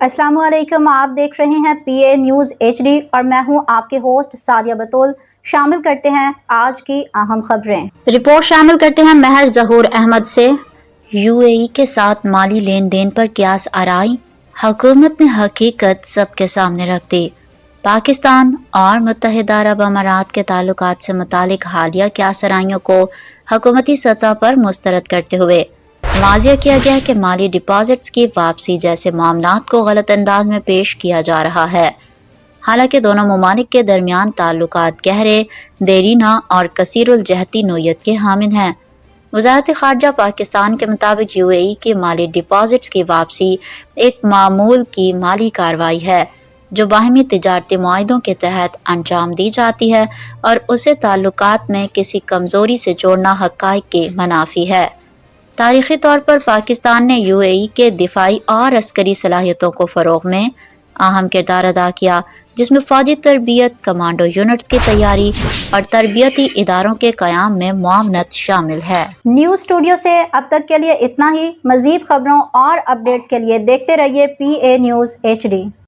अस्सलाम वालेकुम। आप देख रहे हैं PA न्यूज़ HD और मैं हूं आपके होस्ट सादिया बतूल। शामिल करते हैं आज की अहम खबरें। रिपोर्ट शामिल करते हैं महर ज़हूर अहमद से। UAE के साथ माली लेन देन पर क्यास आराई, हुकूमत ने हकीकत सबके सामने रख दी। पाकिस्तान और मुत्तहिदा अरब अमारात के ताल्लुकात से मुतालिक हालिया क्यास आराइयों को हुकूमती सतह पर मुस्तरद करते हुए वाज़िया किया गया है कि माली डिपॉजिट्स की वापसी जैसे मामलात को गलत अंदाज में पेश किया जा रहा है। हालांकि दोनों ममालिक के दरमियान ताल्लुकात गहरे, देरीना और कसीरुल जहती नोयत के हामिल हैं। वज़ारत ख़ारजा पाकिस्तान के मुताबिक UAE की माली डिपॉजिट्स की वापसी एक मामूल की माली कार्रवाई है जो बाहमी तिजारती मुआहिदों के तहत अंजाम दी जाती है और उसे ताल्लुकात में किसी कमज़ोरी से जोड़ना हक़ाइक़ के मनाफी है। तारीख़ी तौर पर पाकिस्तान ने UAE के दिफाई और अस्करी सलाहियतों को फ़रोग़ में अहम किरदार अदा किया, जिसमें फ़ौजी तरबियत, कमांडो यूनिट्स की तैयारी और तरबियती इदारों के क़याम में मुआवनत शामिल है। न्यूज़ स्टूडियो से अब तक के लिए इतना ही। मज़ीद खबरों और अपडेट्स के लिए देखते रहिए PA न्यूज़ HD।